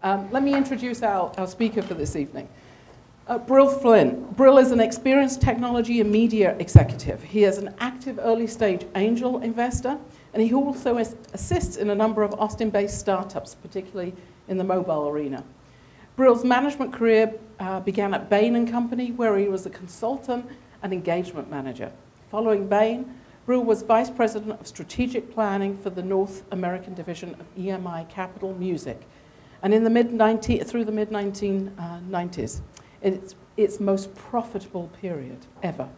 Let me introduce our speaker for this evening. Bril Flint. Brill is an experienced technology and media executive. He is an active early-stage angel investor, and he also assists in a number of Austin-based startups, particularly in the mobile arena. Bril's management career began at Bain & Company, where he was a consultant and engagement manager. Following Bain, Brill was vice president of strategic planning for the North American division of EMI Capital Music, and in the through the mid-1990s, its most profitable period ever.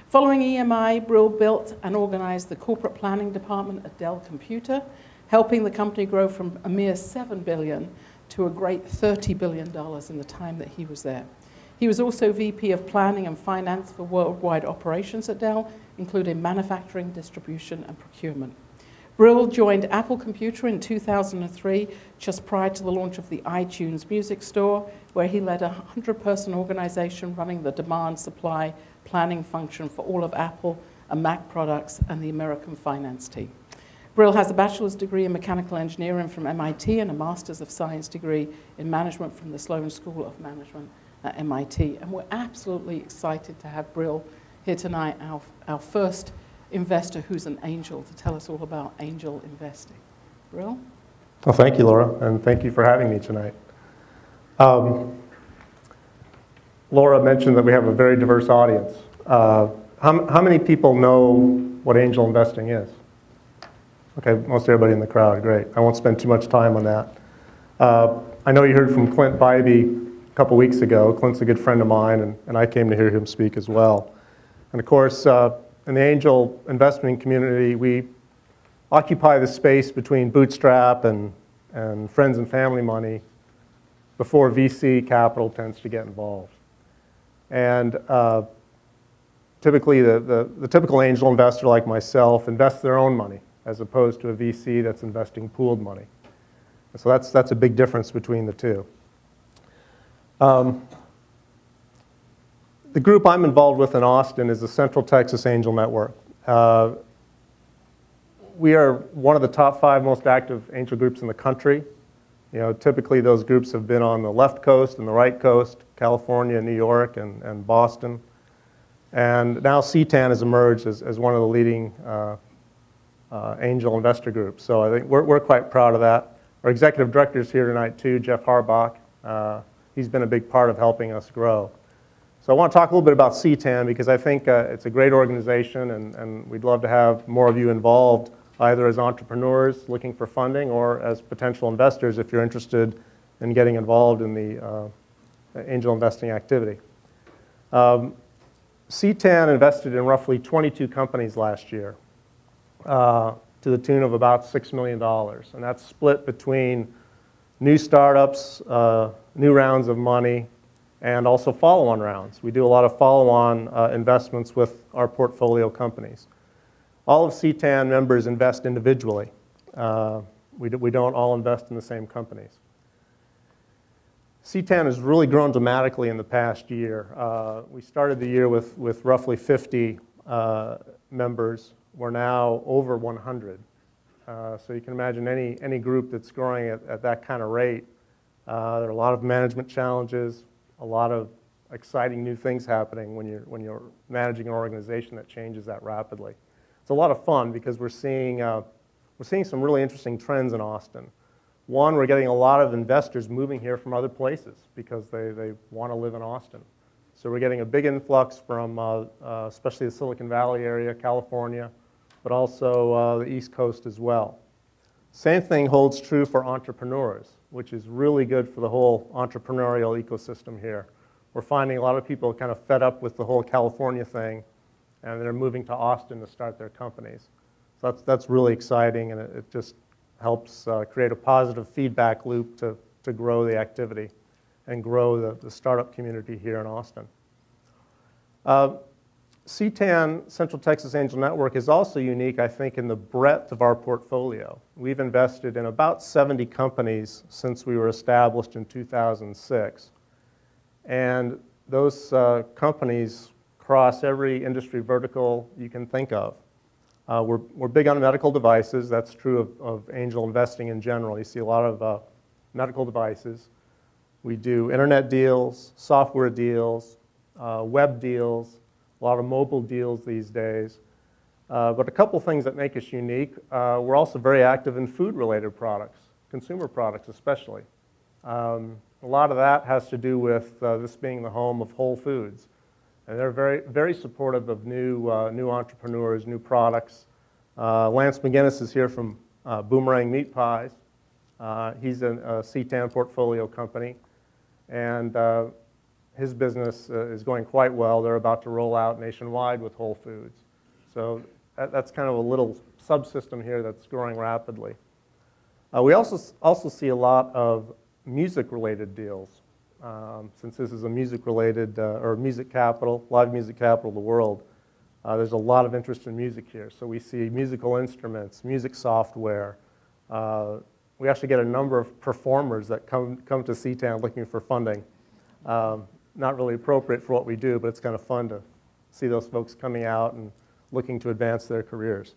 Following EMI, Brill built and organized the corporate planning department at Dell Computer, helping the company grow from a mere $7 billion to a great $30 billion in the time that he was there. He was also VP of Planning and Finance for worldwide operations at Dell, including manufacturing, distribution, and procurement. Brill joined Apple Computer in 2003, just prior to the launch of the iTunes Music Store, where he led a 100-person organization running the demand-supply planning function for all of Apple and Mac products and the American finance team. Brill has a bachelor's degree in mechanical engineering from MIT and a master's of science degree in management from the Sloan School of Management at MIT. And we're absolutely excited to have Brill here tonight, our first investor who's an angel, to tell us all about angel investing. Brill? Well, thank you, Laura, and thank you for having me tonight. Laura mentioned that we have a very diverse audience. How many people know what angel investing is? Okay, most everybody in the crowd, great. I won't spend too much time on that. I know you heard from Clint Bybee a couple weeks ago. Clint's a good friend of mine, and I came to hear him speak as well. And of course, in the angel investment community, we occupy the space between bootstrap and friends and family money before VC capital tends to get involved. And typically, the typical angel investor like myself invests their own money as opposed to a VC that's investing pooled money. And so that's a big difference between the two. The group I'm involved with in Austin is the Central Texas Angel Network. We are one of the top 5 most active angel groups in the country. You know, typically those groups have been on the left coast and the right coast, California, New York, and Boston. And now CTAN has emerged as one of the leading angel investor groups. So I think we're quite proud of that. Our executive director is here tonight too, Jeff Harbach. He's been a big part of helping us grow. So I want to talk a little bit about CTAN because I think it's a great organization, and we'd love to have more of you involved, either as entrepreneurs looking for funding or as potential investors if you're interested in getting involved in the angel investing activity. CTAN invested in roughly 22 companies last year to the tune of about $6 million, and that's split between new startups, new rounds of money, and also follow-on rounds. We do a lot of follow-on investments with our portfolio companies. All of CTAN members invest individually. We don't all invest in the same companies. CTAN has really grown dramatically in the past year. We started the year with roughly 50 members. We're now over 100. So you can imagine any group that's growing at that kind of rate. There are a lot of management challenges, a lot of exciting new things happening when you're managing an organization that changes that rapidly. It's a lot of fun because we're seeing some really interesting trends in Austin. One, we're getting a lot of investors moving here from other places because they want to live in Austin. So we're getting a big influx from especially the Silicon Valley area, California, but also the East Coast as well. Same thing holds true for entrepreneurs, which is really good for the whole entrepreneurial ecosystem here. We're finding a lot of people kind of fed up with the whole California thing, and they're moving to Austin to start their companies. So that's really exciting, and it just helps create a positive feedback loop to grow the activity and grow the startup community here in Austin. CTAN, Central Texas Angel Network, is also unique, I think, in the breadth of our portfolio. We've invested in about 70 companies since we were established in 2006. And those companies cross every industry vertical you can think of. We're big on medical devices. That's true of angel investing in general. You see a lot of medical devices. We do internet deals, software deals, web deals, a lot of mobile deals these days. But a couple things that make us unique, we're also very active in food-related products, consumer products especially. A lot of that has to do with this being the home of Whole Foods. And they're very, very supportive of new entrepreneurs, new products. Lance McGinnis is here from Boomerang Meat Pies. He's a CTAN portfolio company. And his business is going quite well. They're about to roll out nationwide with Whole Foods. So that's kind of a little subsystem here that's growing rapidly. We also see a lot of music-related deals. Since this is a music-related, or music capital, live music capital of the world, there's a lot of interest in music here. So we see musical instruments, music software. We actually get a number of performers that come to CTAN looking for funding. Not really appropriate for what we do, but it's kind of fun to see those folks coming out and looking to advance their careers.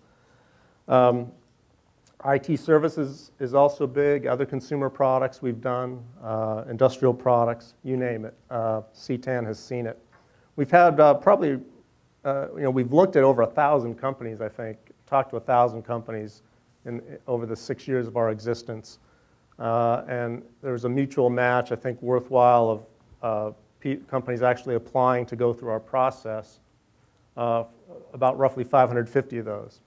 IT services is also big. Other consumer products we've done, industrial products, you name it. CTAN has seen it. We've had probably, we've looked at over 1,000 companies, I think, talked to 1,000 companies over the 6 years of our existence. And there was a mutual match, I think, worthwhile of companies actually applying to go through our process, about roughly 550 of those.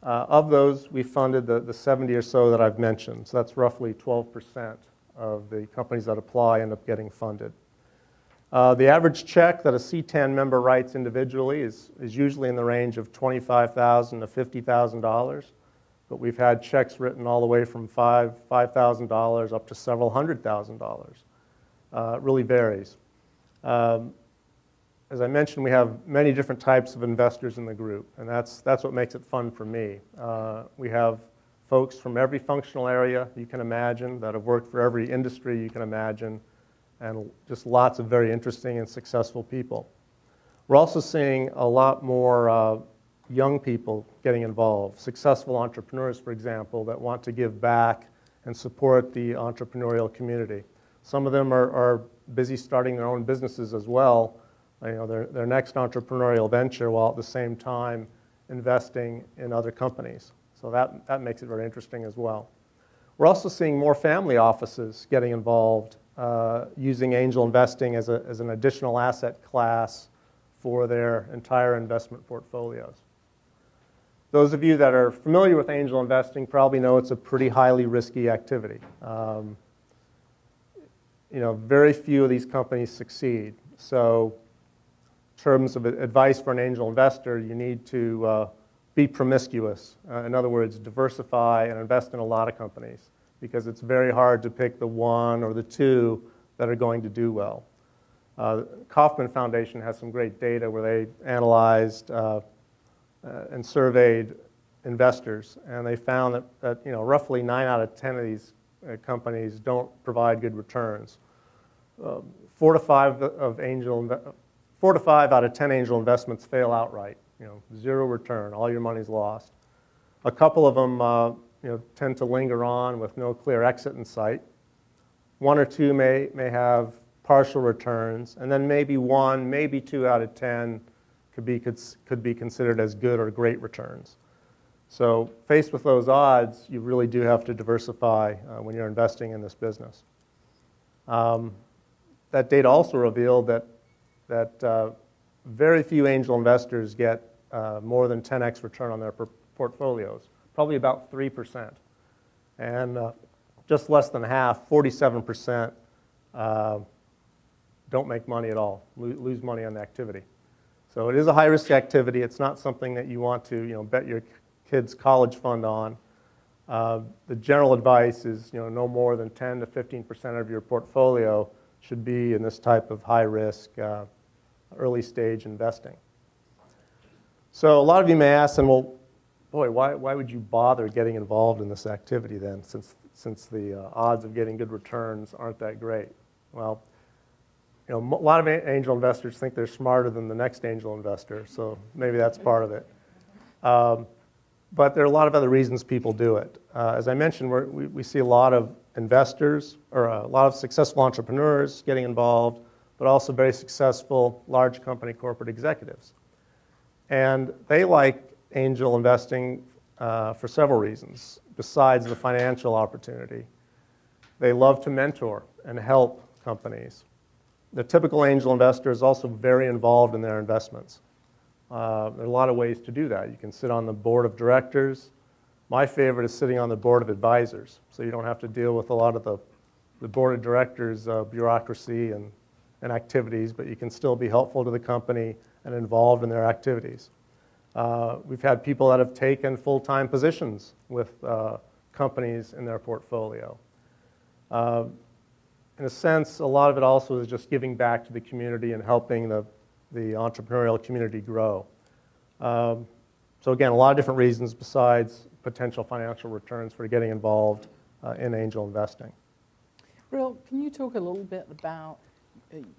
Of those, we funded the 70 or so that I've mentioned. So that's roughly 12% of the companies that apply end up getting funded. The average check that a CTAN member writes individually is usually in the range of $25,000 to $50,000. But we've had checks written all the way from $5,000 up to several $100,000. It really varies. As I mentioned, we have many different types of investors in the group, and that's what makes it fun for me. We have folks from every functional area you can imagine that have worked for every industry you can imagine, and just lots of very interesting and successful people. We're also seeing a lot more young people getting involved, successful entrepreneurs, for example, that want to give back and support the entrepreneurial community. Some of them are busy starting their own businesses as well, their next entrepreneurial venture, while at the same time investing in other companies. So that makes it very interesting as well. We're also seeing more family offices getting involved, using angel investing as an additional asset class for their entire investment portfolios. Those of you that are familiar with angel investing probably know it's a pretty highly risky activity. Very few of these companies succeed. So in terms of advice for an angel investor, you need to be promiscuous. In other words, diversify and invest in a lot of companies, because it's very hard to pick the one or the two that are going to do well. Kauffman Foundation has some great data where they analyzed and surveyed investors, and they found that roughly 9 out of 10 of these companies don't provide good returns. 4 to 5 out of 10 angel investments fail outright. Zero return, all your money's lost. A couple of them tend to linger on with no clear exit in sight. 1 or 2 may have partial returns, and then maybe 1, maybe 2 out of 10 could be considered as good or great returns. So faced with those odds, you really do have to diversify when you're investing in this business. That data also revealed that very few angel investors get more than 10x return on their portfolios, probably about 3%. And just less than half, 47%, don't make money at all, lose money on the activity. So it is a high-risk activity. It's not something that you want to bet your kid's college fund on. The general advice is no more than 10 to 15% of your portfolio should be in this type of high-risk, early-stage investing. So a lot of you may ask, and well, boy, why would you bother getting involved in this activity then, since the odds of getting good returns aren't that great? Well, a lot of angel investors think they're smarter than the next angel investor, so maybe that's part of it. But there are a lot of other reasons people do it. As I mentioned, we see a lot of investors, or a lot of successful entrepreneurs getting involved, but also very successful large company corporate executives. And they like angel investing for several reasons, besides the financial opportunity. They love to mentor and help companies. The typical angel investor is also very involved in their investments. There are a lot of ways to do that. You can sit on the board of directors. My favorite is sitting on the board of advisors, so you don't have to deal with a lot of the board of directors' bureaucracy and activities, but you can still be helpful to the company and involved in their activities. We've had people that have taken full-time positions with companies in their portfolio. In a sense, a lot of it also is just giving back to the community and helping the entrepreneurial community grow. So again, a lot of different reasons besides potential financial returns for getting involved in angel investing. Brill, can you talk a little bit about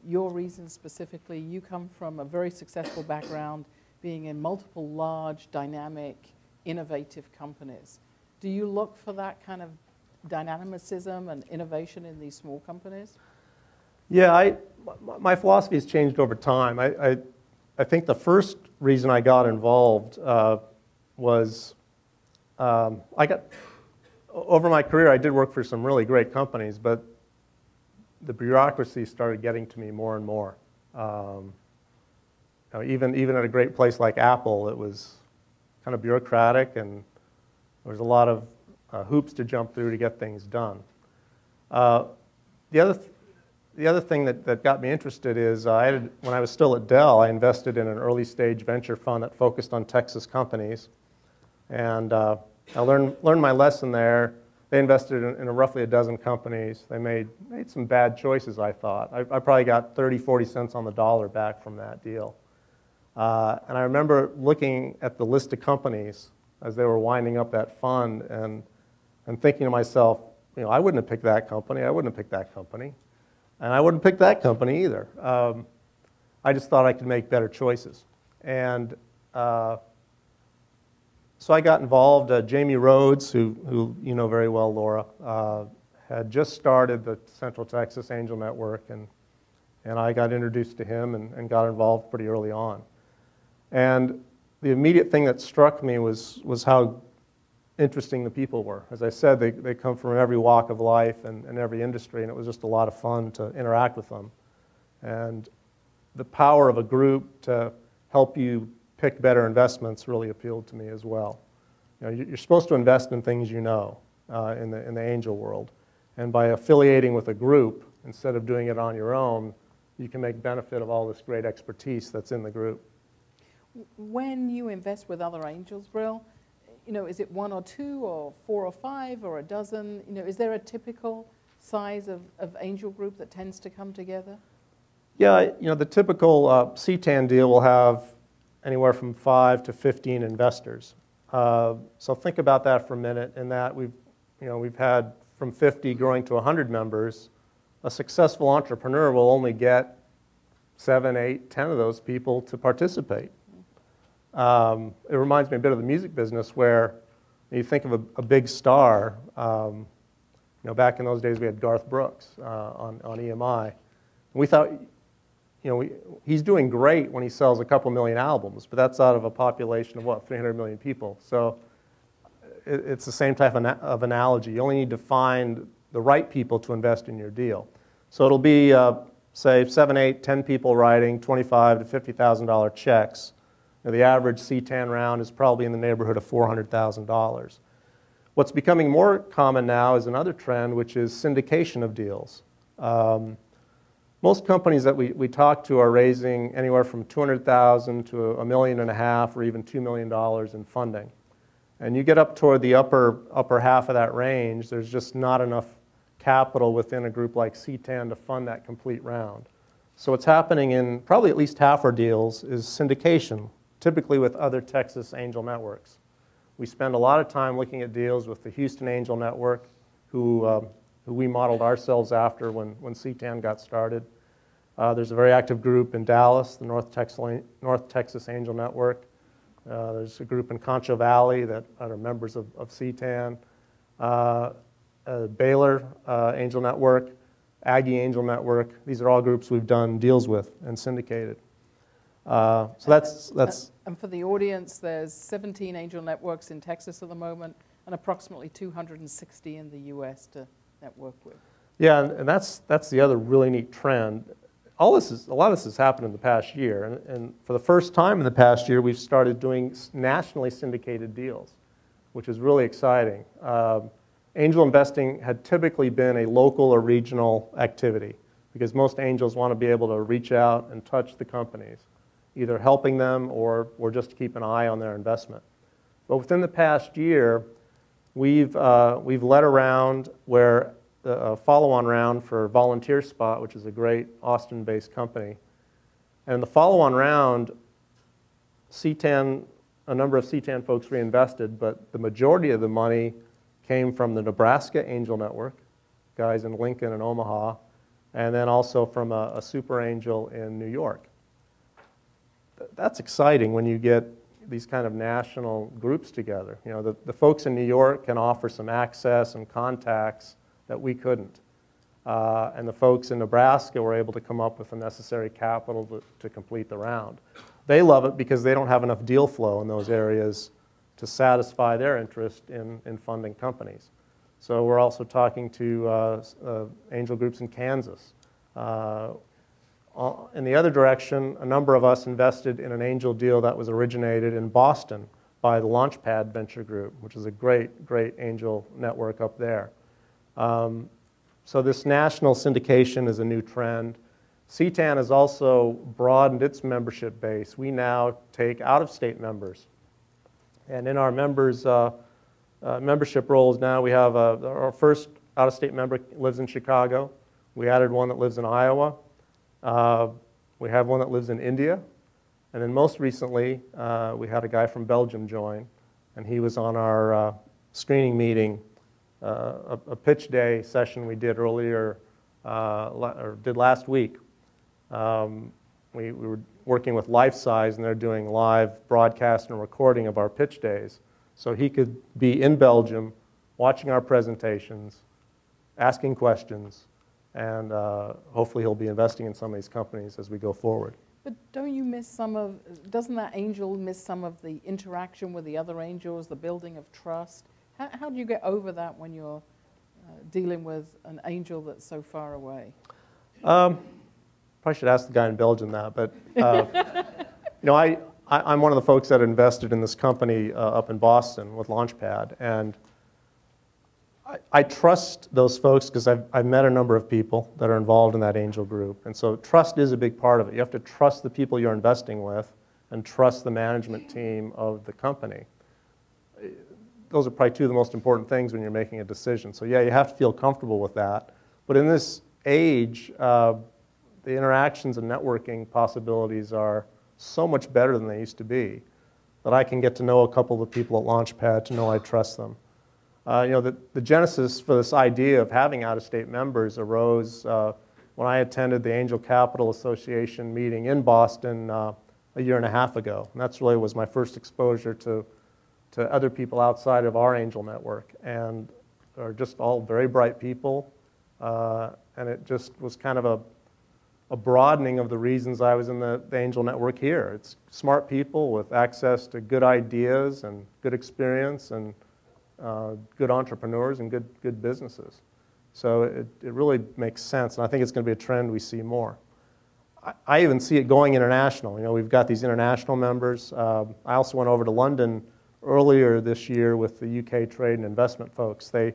your reasons specifically? You come from a very successful background, being in multiple large, dynamic, innovative companies. Do you look for that kind of dynamicism and innovation in these small companies? Yeah, my philosophy has changed over time. I think the first reason I got involved was over my career I did work for some really great companies, but the bureaucracy started getting to me more and more. Even at a great place like Apple, it was kind of bureaucratic, and there was a lot of hoops to jump through to get things done. The other thing that got me interested is when I was still at Dell, I invested in an early stage venture fund that focused on Texas companies, and I learned my lesson there. They invested in roughly a dozen companies. They made some bad choices, I thought. I probably got 30, 40 cents on the dollar back from that deal. And I remember looking at the list of companies as they were winding up that fund and thinking to myself, I wouldn't have picked that company. I wouldn't have picked that company. And I wouldn't pick that company either. I just thought I could make better choices. And so I got involved. Jamie Rhodes, who you know very well, Laura, had just started the Central Texas Angel Network, and I got introduced to him and got involved pretty early on. And the immediate thing that struck me was how interesting the people were. As I said, they come from every walk of life and every industry, and it was just a lot of fun to interact with them. And the power of a group to help you pick better investments really appealed to me as well. You're supposed to invest in things you know in the angel world. And by affiliating with a group, instead of doing it on your own, you can make benefit of all this great expertise that's in the group. When you invest with other angels, Brill, is it one or two or four or five or a dozen? Is there a typical size of angel group that tends to come together? Yeah, the typical CTAN deal will have anywhere from 5 to 15 investors. So think about that for a minute. In that we've had from 50 growing to 100 members. A successful entrepreneur will only get 7, 8, 10 of those people to participate. It reminds me a bit of the music business, where you think of a big star. Back in those days, we had Garth Brooks on EMI. And we thought, he's doing great when he sells a couple million albums, but that's out of a population of 300 million people. So it's the same type of analogy. You only need to find the right people to invest in your deal. So it'll be, say, 7, 8, 10 people writing $25,000 to $50,000 checks. The average CTAN round is probably in the neighborhood of $400,000. What's becoming more common now is another trend, which is syndication of deals. Most companies that we talk to are raising anywhere from $200,000 to $1.5 million or even $2 million in funding. And you get up toward the upper half of that range, there's just not enough capital within a group like CTAN to fund that complete round. So what's happening in probably at least half our deals is syndication, typically with other Texas angel networks. We spend a lot of time looking at deals with the Houston Angel Network, who we modeled ourselves after when CTAN got started. There's a very active group in Dallas, the North Texas Angel Network. There's a group in Concho Valley that are members of CTAN. Baylor Angel Network, Aggie Angel Network. These are all groups we've done deals with and syndicated. So that's. And for the audience, there's 17 angel networks in Texas at the moment, and approximately 260 in the U.S. to network with. Yeah, and that's the other really neat trend. A lot of this has happened in the past year, and for the first time in the past year, we've started doing nationally syndicated deals, which is really exciting. Angel investing had typically been a local or regional activity because most angels want to be able to reach out and touch the companies, either helping them or just to keep an eye on their investment. But within the past year, we've led a round where a follow-on round for Volunteer Spot, which is a great Austin-based company. And the follow-on round, a number of CTAN folks reinvested, but the majority of the money came from the Nebraska Angel Network, guys in Lincoln and Omaha, and then also from a super angel in New York. That's exciting when you get these kind of national groups together. You know, the folks in New York can offer some access and contacts that we couldn't. And the folks in Nebraska were able to come up with the necessary capital to complete the round. They love it because they don't have enough deal flow in those areas to satisfy their interest in funding companies. So we're also talking to angel groups in Kansas. In the other direction, a number of us invested in an angel deal that was originated in Boston by the Launchpad Venture Group, which is a great angel network up there. So this national syndication is a new trend. CTAN has also broadened its membership base. We now take out-of-state members. And in our members' membership roles now, we have our first out-of-state member lives in Chicago. We added one that lives in Iowa. We have one that lives in India. And then most recently, we had a guy from Belgium join, and he was on our screening meeting, a pitch day session we did earlier, or did last week. We were working with Life Size, and they're doing live broadcast and recording of our pitch days. So he could be in Belgium, watching our presentations, asking questions, and hopefully he'll be investing in some of these companies as we go forward. But don't you miss doesn't that angel miss some of the interaction with the other angels, the building of trust? How do you get over that when you're dealing with an angel that's so far away? Probably should ask the guy in Belgium that, but you know, I'm one of the folks that invested in this company up in Boston with Launchpad, and I trust those folks because I've met a number of people that are involved in that angel group, and so trust is a big part of it. You have to trust the people you're investing with and trust the management team of the company. Those are probably two of the most important things when you're making a decision. So yeah, you have to feel comfortable with that, but in this age, the interactions and networking possibilities are so much better than they used to be that I can get to know a couple of the people at Launchpad to know I trust them. You know, the genesis for this idea of having out-of-state members arose when I attended the Angel Capital Association meeting in Boston a year and a half ago. And that's really was my first exposure to other people outside of our angel network. And they're just all very bright people. And it just was kind of a broadening of the reasons I was in the angel network here. It's smart people with access to good ideas and good experience and good entrepreneurs and good businesses. So it really makes sense, and I think it's going to be a trend we see more. I even see it going international. You know, we've got these international members. I also went over to London earlier this year with the UK trade and investment folks. They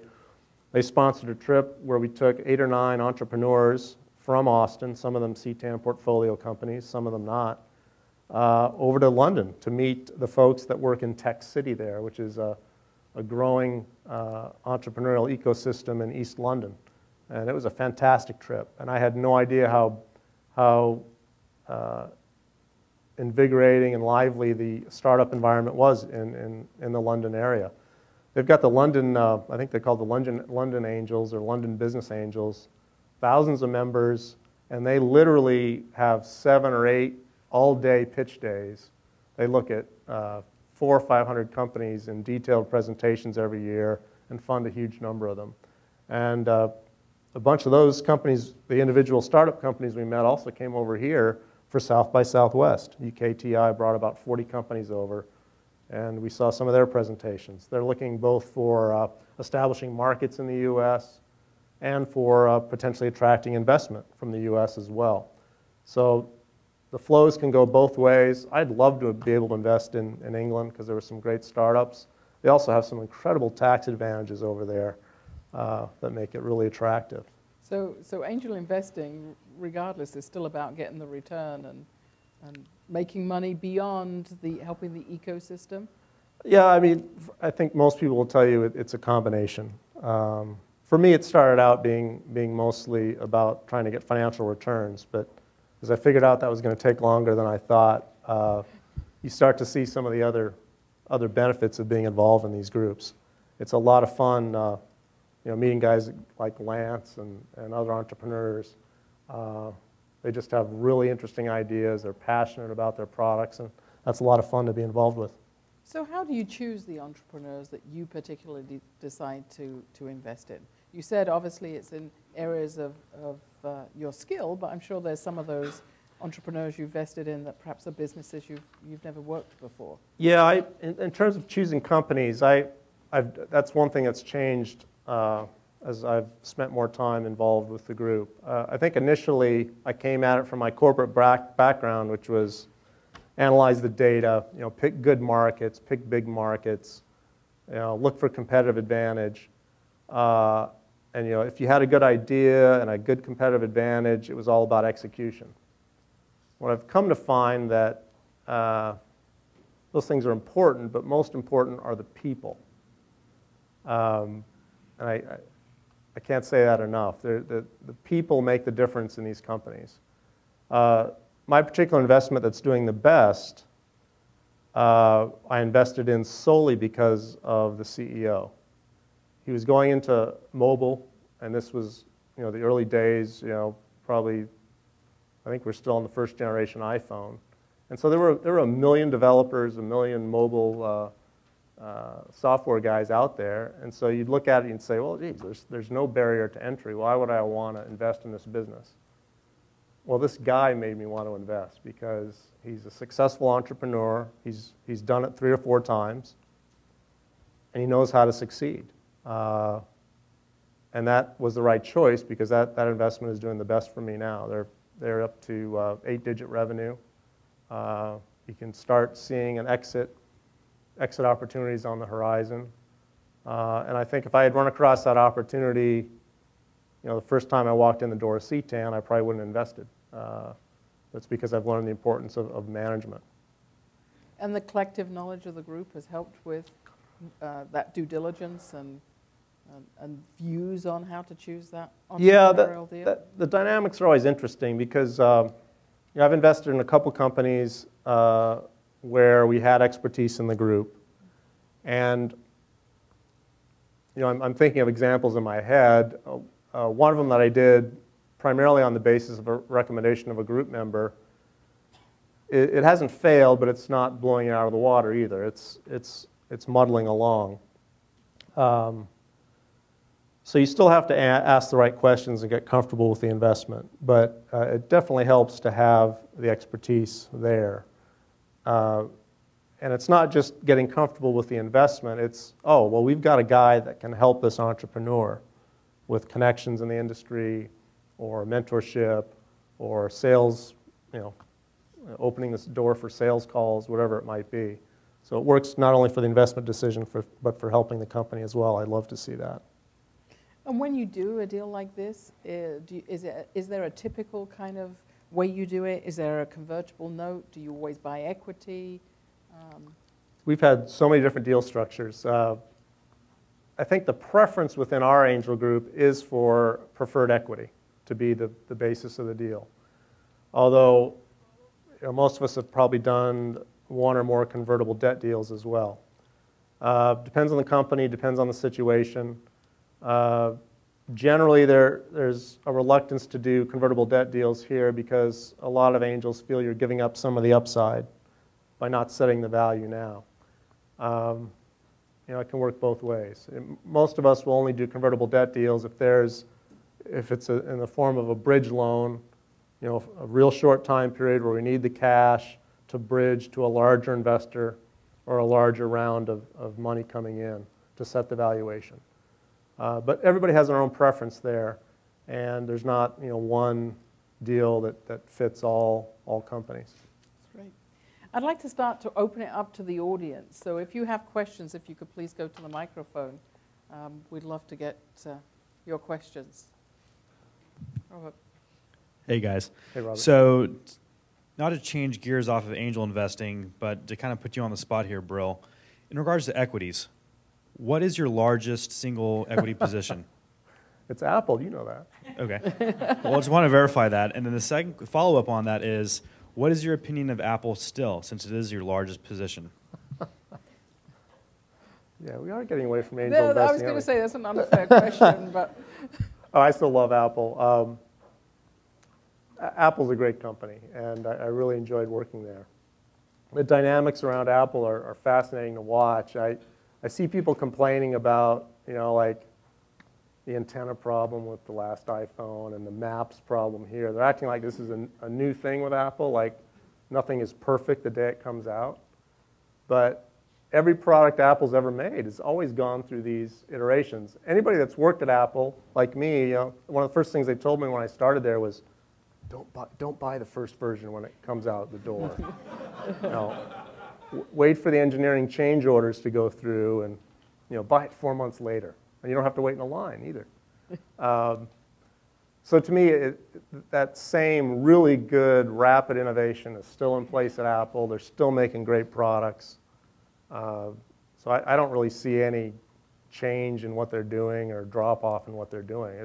sponsored a trip where we took 8 or 9 entrepreneurs from Austin, some of them CTAN portfolio companies, some of them not, over to London to meet the folks that work in Tech City there, which is a growing entrepreneurial ecosystem in East London. And it was a fantastic trip. And I had no idea how invigorating and lively the startup environment was in the London area. They've got the London, I think they're called the London Angels or London Business Angels, thousands of members, and they literally have 7 or 8 all-day pitch days. They look at 400 or 500 companies in detailed presentations every year and fund a huge number of them. And a bunch of those companies, the individual startup companies we met, also came over here for South by Southwest. UKTI brought about 40 companies over, and we saw some of their presentations. They're looking both for establishing markets in the US and for potentially attracting investment from the US as well. So the flows can go both ways. I'd love to be able to invest in England because there were some great startups. They also have some incredible tax advantages over there that make it really attractive. So angel investing, regardless, is still about getting the return and making money beyond helping the ecosystem? Yeah, I mean, I think most people will tell you it's a combination. For me, it started out being mostly about trying to get financial returns, but as I figured out that was going to take longer than I thought, you start to see some of the other benefits of being involved in these groups. It's a lot of fun, meeting guys like Lance and other entrepreneurs. They just have really interesting ideas. They're passionate about their products, and that's a lot of fun to be involved with. So how do you choose the entrepreneurs that you particularly decide to invest in? You said obviously it's in areas of your skill, but I'm sure there's some of those entrepreneurs you've invested in that perhaps are businesses you've never worked before. Yeah, in terms of choosing companies, that's one thing that's changed as I've spent more time involved with the group. I think initially I came at it from my corporate background, which was analyze the data, pick good markets, pick big markets, look for competitive advantage. And if you had a good idea and a good competitive advantage, it was all about execution. What I've come to find that those things are important, but most important are the people. And I can't say that enough. The people make the difference in these companies. My particular investment that's doing the best, I invested in solely because of the CEO. He was going into mobile, and this was, the early days, probably, I think we're still on the first generation iPhone. And so there were 1 million developers, 1 million mobile software guys out there. And so you'd look at it and say, well, geez, there's no barrier to entry. Why would I want to invest in this business? Well, this guy made me want to invest because he's a successful entrepreneur. He's done it 3 or 4 times, and he knows how to succeed. And that was the right choice because that investment is doing the best for me now. They're up to 8-digit revenue. You can start seeing an exit opportunities on the horizon. And I think if I had run across that opportunity, the first time I walked in the door of CTAN, I probably wouldn't have invested. That's because I've learned the importance of management. And the collective knowledge of the group has helped with that due diligence and views on how to choose that entrepreneurial deal? The dynamics are always interesting because I've invested in a couple companies where we had expertise in the group. And I'm thinking of examples in my head. One of them that I did primarily on the basis of a recommendation of a group member, it hasn't failed, but it's not blowing it out of the water either. It's muddling along. So you still have to ask the right questions and get comfortable with the investment, but it definitely helps to have the expertise there. And it's not just getting comfortable with the investment, it's, oh, well, we've got a guy that can help this entrepreneur with connections in the industry or mentorship or sales, opening this door for sales calls, whatever it might be. So it works not only for the investment decision, but for helping the company as well. I'd love to see that. And when you do a deal like this, is there a typical kind of way you do it? Is there a convertible note? Do you always buy equity? We've had so many different deal structures. I think the preference within our angel group is for preferred equity to be the basis of the deal. Although most of us have probably done 1 or more convertible debt deals as well. Depends on the company, depends on the situation. Generally, there's a reluctance to do convertible debt deals here because a lot of angels feel you're giving up some of the upside by not setting the value now. It can work both ways. Most of us will only do convertible debt deals if it's in the form of a bridge loan, a real short time period where we need the cash to bridge to a larger investor or a larger round of money coming in to set the valuation. But everybody has their own preference there, and there's not one deal that fits all companies. That's great. I'd like to start to open it up to the audience. So if you have questions, if you could please go to the microphone. We'd love to get your questions. Robert. Hey, guys. Hey, Robert. So not to change gears off of angel investing, but to kind of put you on the spot here, Brill, in regards to equities, what is your largest single equity position? It's Apple, you know that. Okay. Well, I just want to verify that. And then the second follow-up on that is, what is your opinion of Apple still, since it is your largest position? Yeah, we are getting away from angel investing. I was going to say that's an unfair question, but... Oh, I still love Apple. Apple's a great company, and I really enjoyed working there. The dynamics around Apple are fascinating to watch. I see people complaining about, like the antenna problem with the last iPhone and the maps problem here. They're acting like this is a new thing with Apple, like nothing is perfect the day it comes out. But every product Apple's ever made has always gone through these iterations. Anybody that's worked at Apple, like me, one of the first things they told me when I started there was, don't buy the first version when it comes out the door. Wait for the engineering change orders to go through, and buy it 4 months later. And you don't have to wait in a line either. So to me, that same really good, rapid innovation is still in place at Apple. They're still making great products. So I don't really see any change in what they're doing or drop off in what they're doing.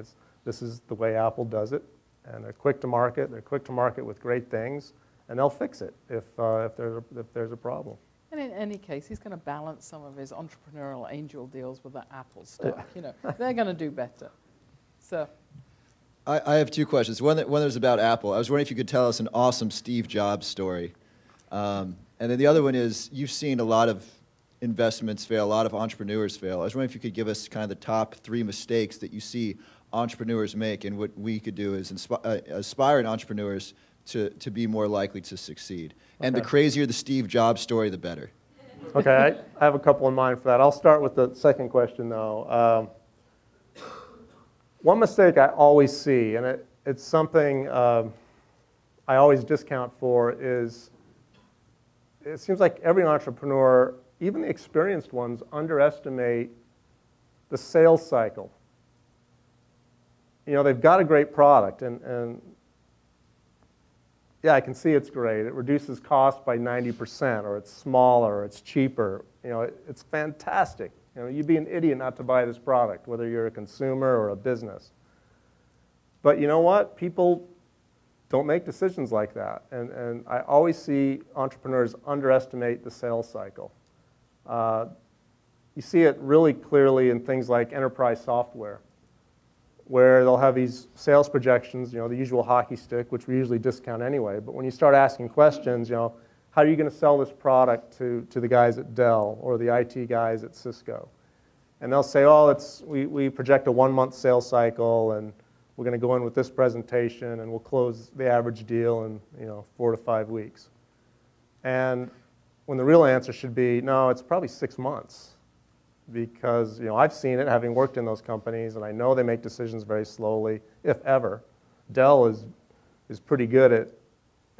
This is the way Apple does it, and they're quick to market. They're quick to market with great things, and they'll fix it if there's a problem. And in any case, he's going to balance some of his entrepreneurial angel deals with the Apple stuff. They're going to do better. So, I have two questions. One is about Apple. I was wondering if you could tell us an awesome Steve Jobs story. And then the other one is, you've seen a lot of investments fail, a lot of entrepreneurs fail. I was wondering if you could give us kind of the top 3 mistakes that you see entrepreneurs make, and what we could do is aspiring entrepreneurs to be more likely to succeed. And the crazier the Steve Jobs story, the better. Okay, I have a couple in mind for that. I'll start with the second question, though. One mistake I always see, and it's something I always discount for, is it seems like every entrepreneur, even the experienced ones, underestimate the sales cycle. They've got a great product, and yeah, I can see it's great. It reduces cost by 90%, or it's smaller, or it's cheaper. It's fantastic. You'd be an idiot not to buy this product, whether you're a consumer or a business. But you know what? People don't make decisions like that. And I always see entrepreneurs underestimate the sales cycle. You see it really clearly in things like enterprise software, where they'll have these sales projections, the usual hockey stick, which we usually discount anyway. But when you start asking questions, how are you going to sell this product to the guys at Dell or the IT guys at Cisco? And they'll say, we project a 1-month sales cycle, and we're going to go in with this presentation, and we'll close the average deal in 4 to 5 weeks. And when the real answer should be, no, it's probably 6 months. Because I've seen it, having worked in those companies, and I know they make decisions very slowly, if ever. Dell is pretty good at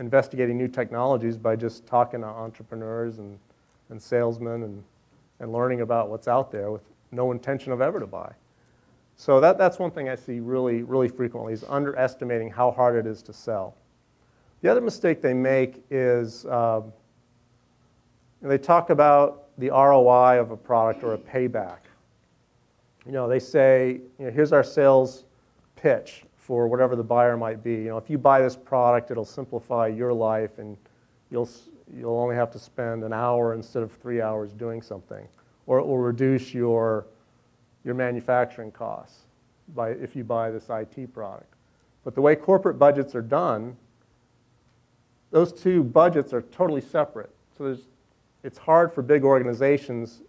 investigating new technologies by just talking to entrepreneurs and salesmen and learning about what's out there with no intention of ever to buy. So that's one thing I see really, really frequently, is underestimating how hard it is to sell. The other mistake they make is they talk about the ROI of a product or a payback. They say, here's our sales pitch for whatever the buyer might be. If you buy this product, it'll simplify your life, and you'll only have to spend an hour instead of 3 hours doing something. Or it will reduce your manufacturing costs if you buy this IT product. But the way corporate budgets are done, those two budgets are totally separate. So it's hard for big organizations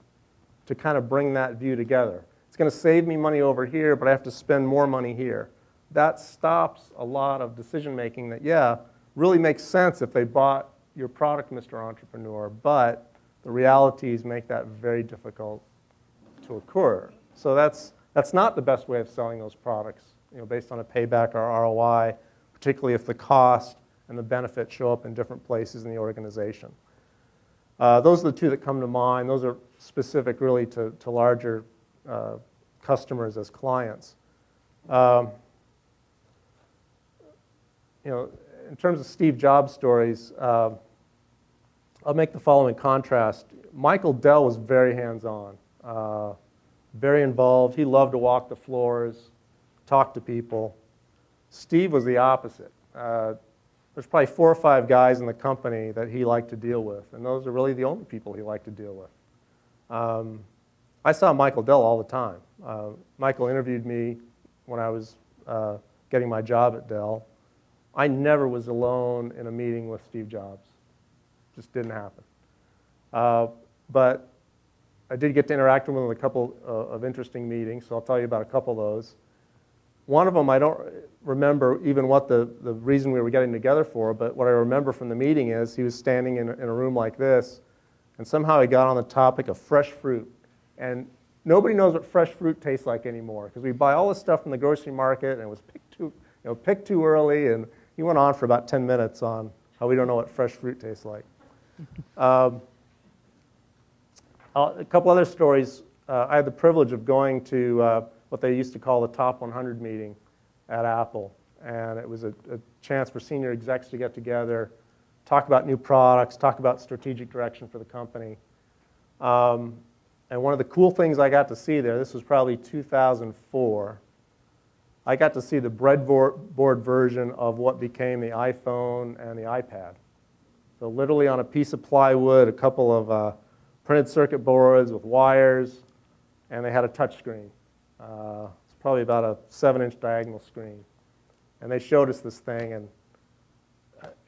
to kind of bring that view together. It's going to save me money over here, but I have to spend more money here. That stops a lot of decision making that, yeah, really makes sense if they bought your product, Mr. Entrepreneur, but the realities make that very difficult to occur. So that's not the best way of selling those products, based on a payback or ROI, particularly if the cost and the benefit show up in different places in the organization. Those are the two that come to mind. Those are specific really to larger customers as clients. In terms of Steve Jobs stories, I'll make the following contrast. Michael Dell was very hands-on, very involved. He loved to walk the floors, talk to people. Steve was the opposite. There's probably 4 or 5 guys in the company that he liked to deal with, and those are really the only people he liked to deal with. I saw Michael Dell all the time. Michael interviewed me when I was getting my job at Dell. I never was alone in a meeting with Steve Jobs. Just didn't happen. But I did get to interact with him in a couple of interesting meetings, so I'll tell you about a couple of those. One of them, I don't remember even what the reason we were getting together for, but what I remember from the meeting is he was standing in a room like this, and somehow he got on the topic of fresh fruit. And nobody knows what fresh fruit tastes like anymore, because we buy all this stuff from the grocery market, and it was picked too early, and he went on for about 10 minutes on how we don't know what fresh fruit tastes like. A couple other stories. I had the privilege of going to what they used to call the Top 100 meeting at Apple. And it was a chance for senior execs to get together, talk about new products, talk about strategic direction for the company. And one of the cool things I got to see there, this was probably 2004, I got to see the breadboard version of what became the iPhone and the iPad. So literally on a piece of plywood, a couple of printed circuit boards with wires, and they had a touch screen. It's probably about a 7-inch diagonal screen. And they showed us this thing, and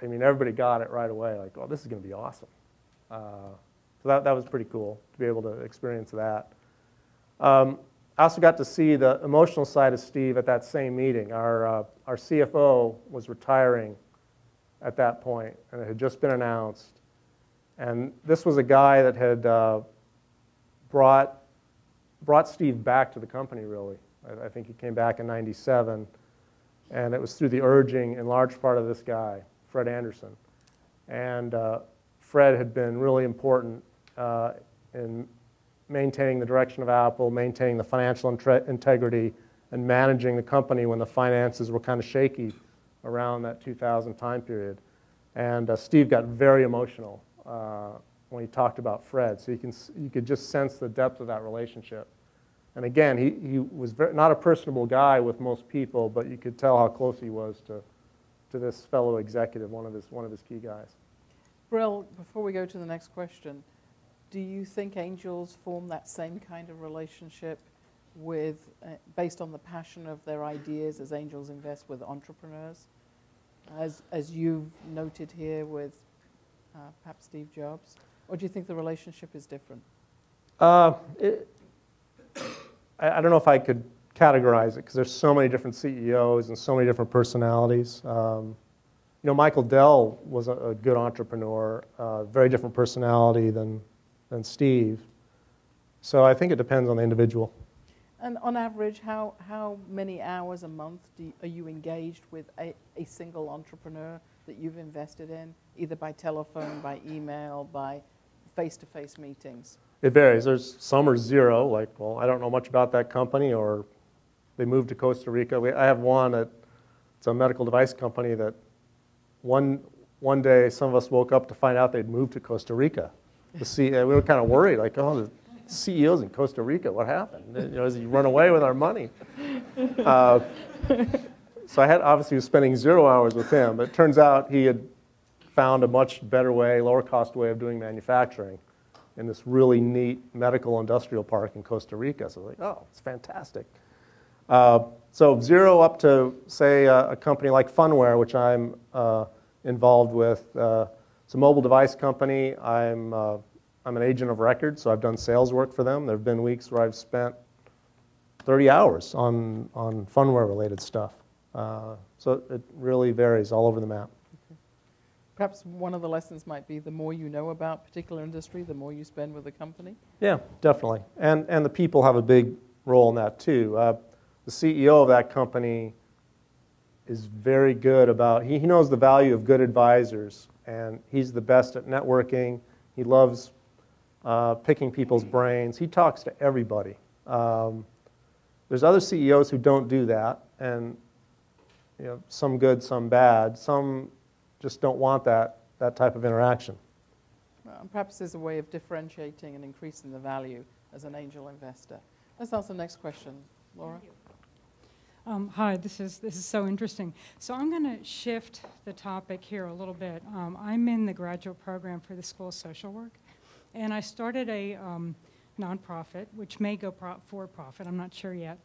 I mean, everybody got it right away, like, oh, this is going to be awesome. So that was pretty cool to be able to experience that. I also got to see the emotional side of Steve at that same meeting. Our CFO was retiring at that point, and it had just been announced. And this was a guy that had brought Steve back to the company, really. I think he came back in '97, and it was through the urging, in large part, of this guy, Fred Anderson. And Fred had been really important in maintaining the direction of Apple, maintaining the financial integrity, and managing the company when the finances were kind of shaky around that 2000 time period. And Steve got very emotional when he talked about Fred. So you could just sense the depth of that relationship. And again, he was not a personable guy with most people, but you could tell how close he was to this fellow executive, one of his key guys. Brill, before we go to the next question, do you think angels form that same kind of relationship with, based on the passion of their ideas, as angels invest with entrepreneurs, as you've noted here with perhaps Steve Jobs? Or do you think the relationship is different? I don't know if I could categorize it, because there's so many different CEOs and so many different personalities. Michael Dell was a good entrepreneur, very different personality than Steve. So I think it depends on the individual. And on average, how many hours a month are you engaged with a single entrepreneur that you've invested in, either by telephone, by email, by face-to-face meetings? It varies. Some are zero, like, well, I don't know much about that company, or they moved to Costa Rica. I have one it's a medical device company that one day some of us woke up to find out they'd moved to Costa Rica. We were kind of worried, like, oh, the CEO's in Costa Rica, what happened? Has he run away with our money? So I obviously was spending 0 hours with him, but it turns out he had found a much better way, lower cost way of doing manufacturing in this really neat medical industrial park in Costa Rica. So I was like, oh, it's fantastic. So 0 up to, say, a company like Funware, which I'm involved with. It's a mobile device company. I'm I'm an agent of record, so I've done sales work for them. There have been weeks where I've spent 30 hours on funware-related stuff. So it really varies all over the map. Perhaps one of the lessons might be the more you know about a particular industry, the more you spend with the company. Yeah, definitely. And the people have a big role in that too. The CEO of that company is very good about, he knows the value of good advisors, and he's the best at networking. He loves picking people's brains. He talks to everybody. There's other CEOs who don't do that, and some good, some bad. Some just don't want that type of interaction. Well, and perhaps there's a way of differentiating and increasing the value as an angel investor. Let's ask the next question, Laura. Hi, this is so interesting. So I'm going to shift the topic here a little bit. I'm in the graduate program for the School of Social Work, and I started a nonprofit, which may go for profit, I'm not sure yet,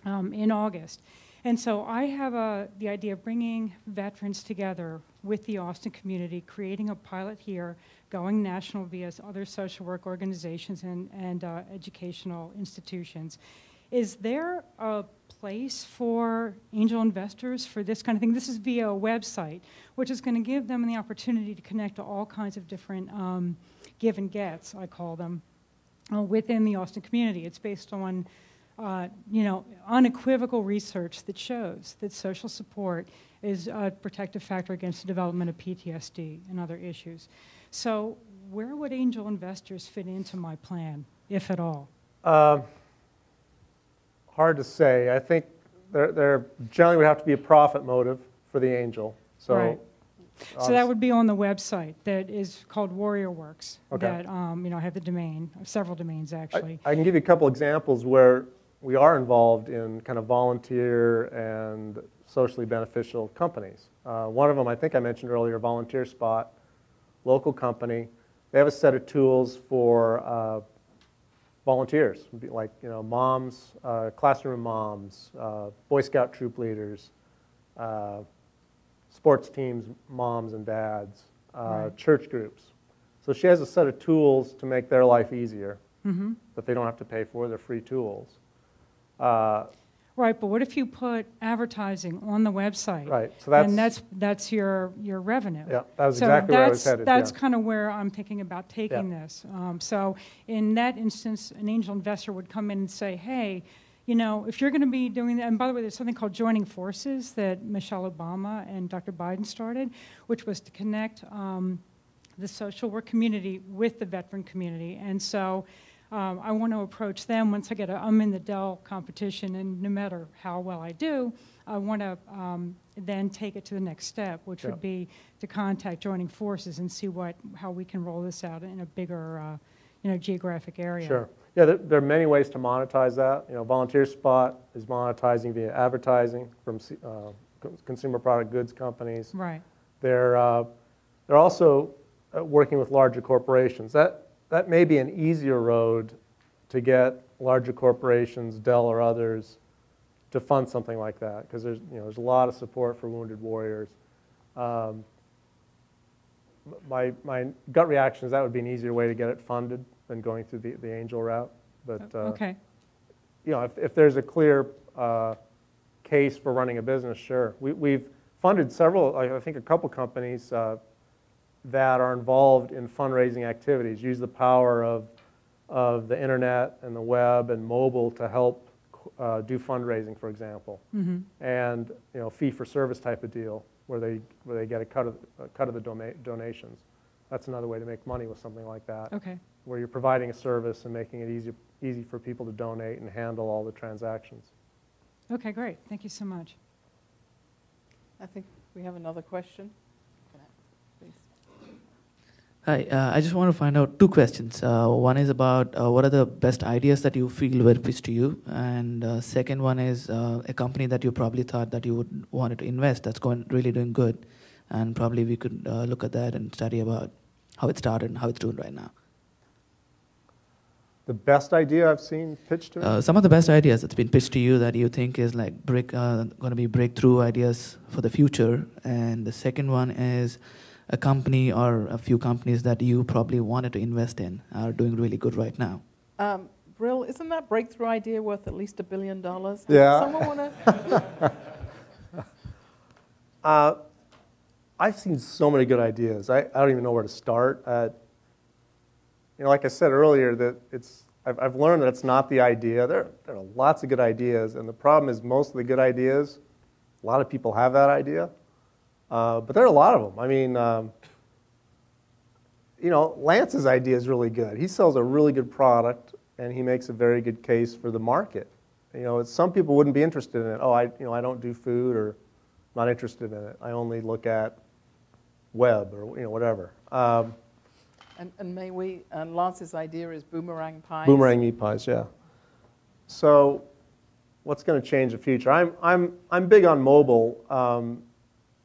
in August. And so I have the idea of bringing veterans together with the Austin community, creating a pilot here, going national via other social work organizations and educational institutions. Is there a place for angel investors for this kind of thing? This is via a website, which is going to give them the opportunity to connect to all kinds of different give and gets, I call them, within the Austin community. It's based on unequivocal research that shows that social support is a protective factor against the development of PTSD and other issues. So where would angel investors fit into my plan, if at all? Hard to say. I think there generally would have to be a profit motive for the angel. So, right. So that would be on the website that is called Warrior Works. Okay. That I have the domain, several domains actually. I can give you a couple examples where we are involved in kind of volunteer and socially beneficial companies. One of them, I think I mentioned earlier, Volunteer Spot, local company. They have a set of tools for volunteers, like moms, classroom moms, Boy Scout troop leaders, sports teams, moms and dads, Right. church groups. So she has a set of tools to make their life easier that they don't have to pay for. They're free tools. Right, but what if you put advertising on the website? Right, so and that's your revenue. Yeah, that was So exactly where I was headed. That's yeah. kind of where I'm thinking about taking this. So in that instance, an angel investor would come in and say, hey, if you're going to be doing that, and by the way, there's something called Joining Forces that Michelle Obama and Dr. Biden started, which was to connect the social work community with the veteran community. And so I want to approach them once I'm in the Dell competition, and no matter how well I do, I want to then take it to the next step, which would be to contact Joining Forces and see how we can roll this out in a bigger geographic area. Sure. Yeah, there are many ways to monetize that. Volunteer Spot is monetizing via advertising from consumer product goods companies. Right. They're also working with larger corporations. That may be an easier road to get larger corporations, Dell or others, to fund something like that, because there's a lot of support for wounded warriors. My gut reaction is that would be an easier way to get it funded than going through the angel route. But okay. If there's a clear case for running a business, sure. We've funded several, I think a couple companies that are involved in fundraising activities, use the power of the internet and the web and mobile to help do fundraising, for example, and fee for service type of deal where they get a cut of the donations. That's another way to make money with something like that. Okay. Where you're providing a service and making it easy for people to donate and handle all the transactions. Okay, great. Thank you so much. I think we have another question. Please. Hi, I just want to find out two questions. One is about what are the best ideas that you feel were pitched to you, and second one is a company that you probably thought that you would wanted to invest that's really doing good, and probably we could look at that and study about how it started and how it's doing right now. The best idea I've seen pitched to me? Some of the best ideas that's been pitched to you that you think is like going to be breakthrough ideas for the future, and the second one is a company or a few companies that you probably wanted to invest in are doing really good right now? Brill, isn't that breakthrough idea worth at least $1 billion? Yeah. Someone want to? I've seen so many good ideas. I don't even know where to start. Like I said earlier, that I've learned that it's not the idea. There are lots of good ideas, and the problem is most of the good ideas, a lot of people have that idea, but there are a lot of them. I mean, Lance's idea is really good. He sells a really good product, and he makes a very good case for the market. Some people wouldn't be interested in it. Oh, I don't do food, or I'm not interested in it. I only look at web, or whatever. And Lance's idea is boomerang pies. Boomerang meat pies, yeah. So, what's going to change the future? I'm big on mobile,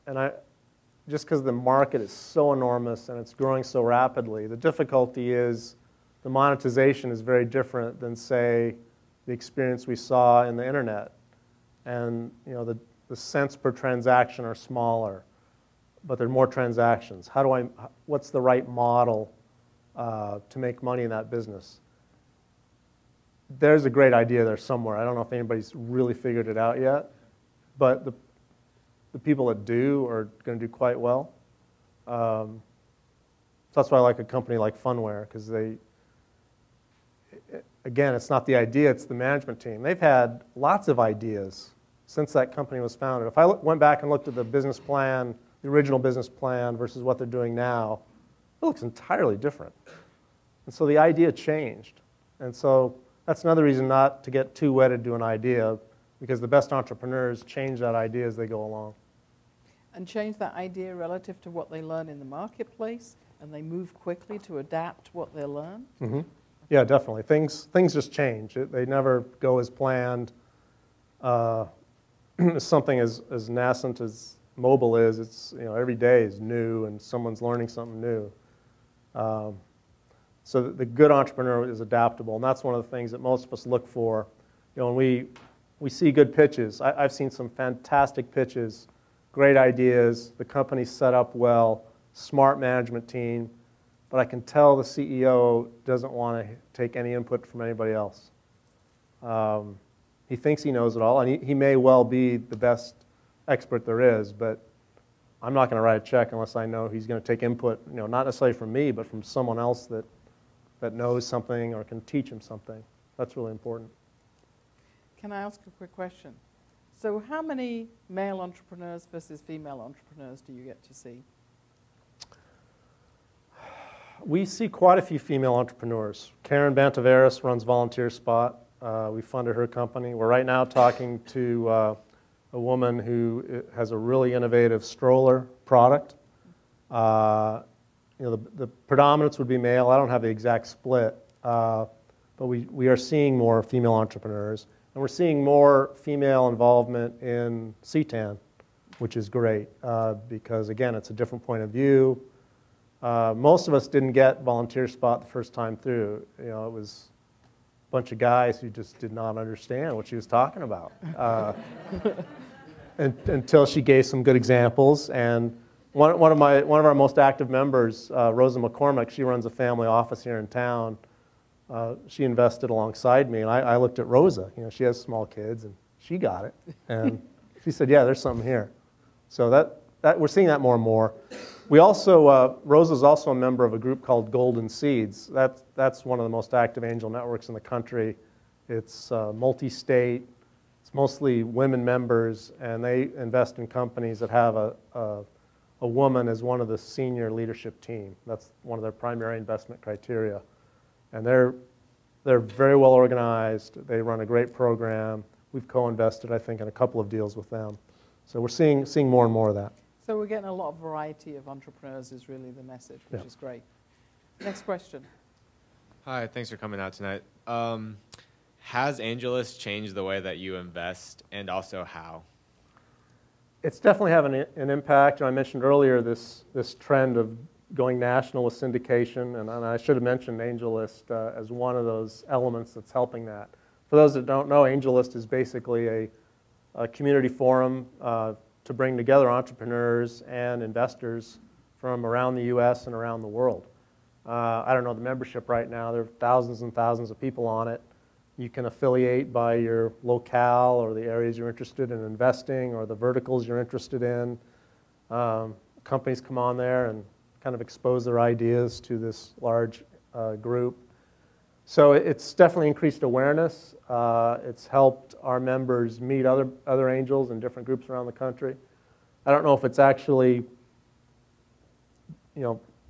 and just because the market is so enormous and it's growing so rapidly, the difficulty is the monetization is very different than, say, the experience we saw in the internet. And the cents per transaction are smaller, but there are more transactions. What's the right model to make money in that business? There's a great idea there somewhere. I don't know if anybody's really figured it out yet, but the people that do are going to do quite well. So that's why I like a company like Funware, because again, it's not the idea, it's the management team. They've had lots of ideas since that company was founded. If I went back and looked at the business plan, the original business plan versus what they're doing now, it looks entirely different. And so the idea changed. And so that's another reason not to get too wedded to an idea, because the best entrepreneurs change that idea as they go along. And change that idea relative to what they learn in the marketplace, and they move quickly to adapt what they learn? Mm-hmm. Yeah, definitely. Things just change. They never go as planned. Something as nascent as mobile is, it's every day is new, and someone's learning something new. So the good entrepreneur is adaptable, and that's one of the things that most of us look for. When we see good pitches, I've seen some fantastic pitches, great ideas, the company's set up well, smart management team, but I can tell the CEO doesn't want to take any input from anybody else. He thinks he knows it all, and he may well be the best expert there is, but I'm not going to write a check unless I know he's going to take input, not necessarily from me, but from someone else that knows something or can teach him something. That's really important. Can I ask a quick question? So how many male entrepreneurs versus female entrepreneurs do you get to see? We see quite a few female entrepreneurs. Karen Bantaveras runs Volunteer Spot. We funded her company. We're right now talking to a woman who has a really innovative stroller product. The predominance would be male. I don't have the exact split, but we are seeing more female entrepreneurs, and we're seeing more female involvement in CTAN, which is great because, again, it's a different point of view. Most of us didn't get Volunteer Spot the first time through. It was a bunch of guys who just did not understand what she was talking about until she gave some good examples. And one of our most active members, Rosa McCormick, she runs a family office here in town. She invested alongside me, and I looked at Rosa. She has small kids, and she got it. And she said, "Yeah, there's something here." So that we're seeing that more and more. We also, Rosa's also a member of a group called Golden Seeds. That's one of the most active angel networks in the country. It's multi-state. It's mostly women members, and they invest in companies that have a woman as one of the senior leadership team. That's one of their primary investment criteria. And they're very well organized. They run a great program. We've co-invested, I think, in a couple of deals with them. So we're seeing more and more of that. So we're getting a lot of variety of entrepreneurs is really the message, which is great. Next question. Hi, thanks for coming out tonight. Has AngelList changed the way that you invest, and also how? It's definitely having an impact. I mentioned earlier this trend of going national with syndication, and I should have mentioned AngelList as one of those elements that's helping that. For those that don't know, AngelList is basically a community forum to bring together entrepreneurs and investors from around the U.S. and around the world. I don't know the membership right now. There are thousands and thousands of people on it. You can affiliate by your locale or the areas you're interested in investing or the verticals you're interested in. Companies come on there and kind of expose their ideas to this large group. So it's definitely increased awareness. It's helped our members meet other angels in different groups around the country. I don't know if it's actually,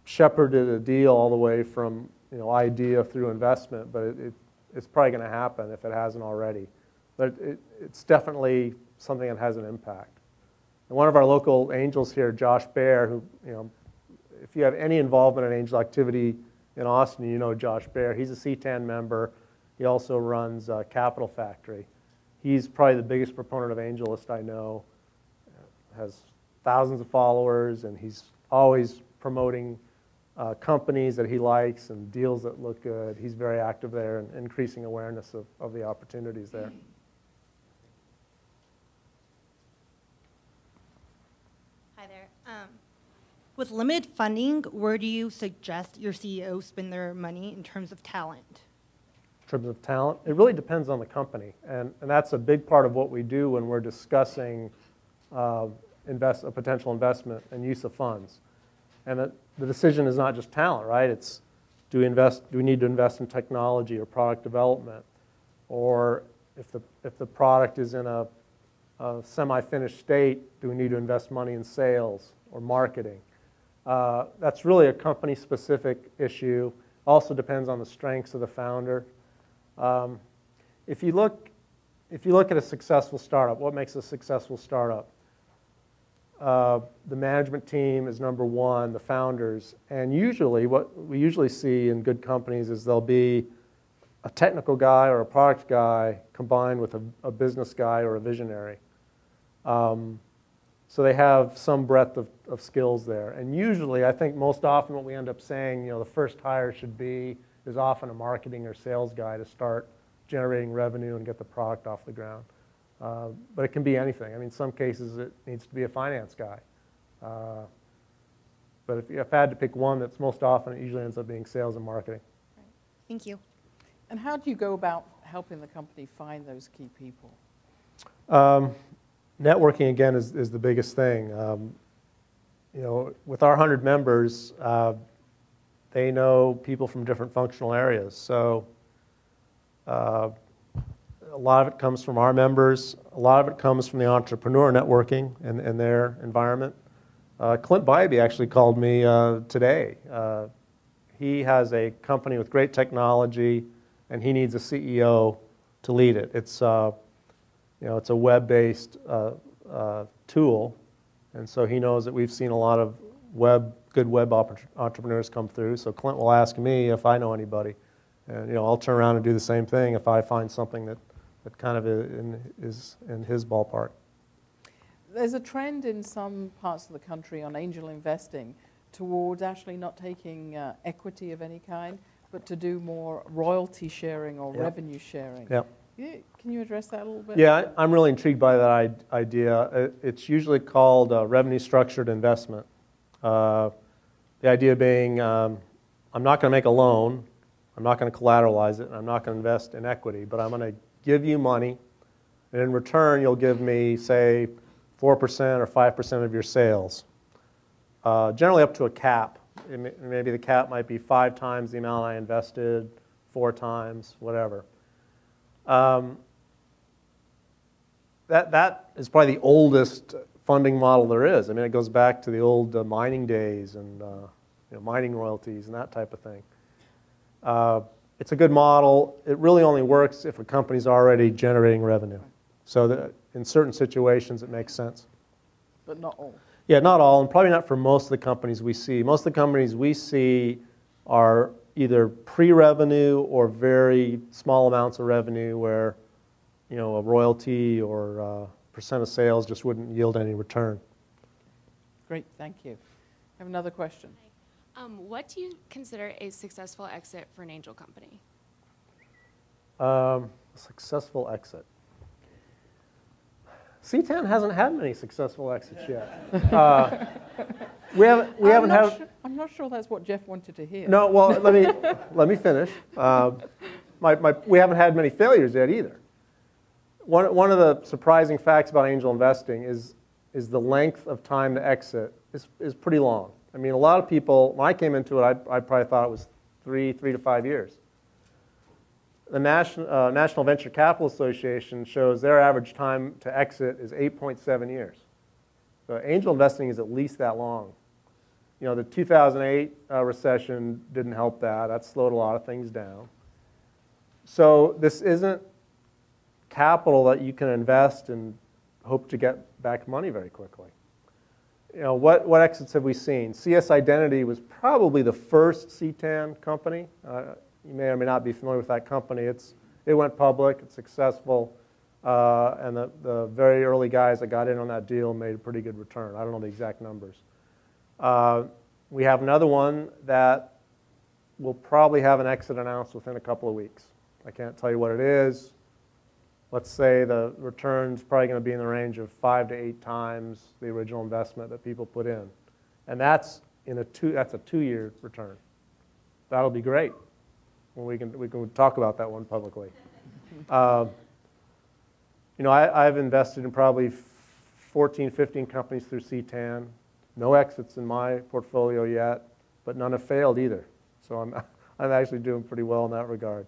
shepherded a deal all the way from, idea through investment, but it's probably going to happen if it hasn't already. But it's definitely something that has an impact. And one of our local angels here, Josh Baer, who, if you have any involvement in angel activity in Austin, you know Josh Baer. He's a CTAN member. He also runs Capital Factory. He's probably the biggest proponent of AngelList I know. Has thousands of followers, and he's always promoting companies that he likes and deals that look good. He's very active there and increasing awareness of the opportunities there. Hi there. With limited funding, where do you suggest your CEO spend their money in terms of talent? In terms of talent, it really depends on the company. And that's a big part of what we do when we're discussing a potential investment and use of funds. And the decision is not just talent, right? It's do we need to invest in technology or product development? Or if the product is in a semi-finished state, do we need to invest money in sales or marketing? That's really a company-specific issue. Also depends on the strengths of the founder. If you look at a successful startup, what makes a successful startup? The management team is number one, the founders, and usually what we usually see in good companies is there'll be a technical guy or a product guy combined with a business guy or a visionary. So they have some breadth of skills there. And usually, I think most often what we end up saying, the first hire is often a marketing or sales guy to start generating revenue and get the product off the ground. But it can be anything. I mean, in some cases, it needs to be a finance guy. But if I had to pick one, that's most often, it usually ends up being sales and marketing. Right. Thank you. And how do you go about helping the company find those key people? Networking, again, is the biggest thing. With our 100 members, they know people from different functional areas. So a lot of it comes from our members. A lot of it comes from the entrepreneur networking and their environment. Clint Bybee actually called me today. He has a company with great technology, and he needs a CEO to lead it. It's it's a web-based tool, and so he knows that we've seen a lot of good web entrepreneurs come through. So Clint will ask me if I know anybody, and I'll turn around and do the same thing if I find something that kind of is in his ballpark. There's a trend in some parts of the country on angel investing towards actually not taking equity of any kind, but to do more royalty sharing or revenue sharing. Yep. Can you address that a little bit? Yeah, I'm really intrigued by that idea. It's usually called revenue structured investment. The idea being, I'm not going to make a loan, I'm not going to collateralize it, and I'm not going to invest in equity, but I'm going to give you money, and in return, you'll give me, say, 4% or 5% of your sales. Generally up to a cap. Maybe the cap might be 5 times the amount I invested, 4 times, whatever. That is probably the oldest funding model there is. I mean, it goes back to the old mining days and mining royalties and that type of thing. It's a good model. It really only works if a company's already generating revenue. So that in certain situations, it makes sense. But not all. Yeah, not all, and probably not for most of the companies we see. Most of the companies we see are either pre-revenue or very small amounts of revenue where, a royalty or percent of sales just wouldn't yield any return. Great, thank you. I have another question. What do you consider a successful exit for an angel company? A successful exit. CTAN hasn't had many successful exits yet. We haven't had. I'm not sure that's what Jeff wanted to hear. No, well, let me finish. We haven't had many failures yet either. One of the surprising facts about angel investing is the length of time to exit is pretty long. I mean, a lot of people, when I came into it, I probably thought it was three to 5 years. The National Venture Capital Association shows their average time to exit is 8.7 years. So angel investing is at least that long. You know, the 2008 recession didn't help that. That slowed a lot of things down. So this isn't capital that you can invest and hope to get back money very quickly. You know, what exits have we seen? CS Identity was probably the first CTAN company. You may or may not be familiar with that company. It went public, it's successful, and the very early guys that got in on that deal made a pretty good return. I don't know the exact numbers. We have another one that will probably have an exit announced within a couple of weeks. I can't tell you what it is. Let's say the return's probably going to be in the range of 5 to 8 times the original investment that people put in. And that's a 2-year return. That'll be great. Well, we can talk about that one publicly. You know, I've invested in probably 14, 15 companies through CTAN. No exits in my portfolio yet, but none have failed either. So I'm actually doing pretty well in that regard.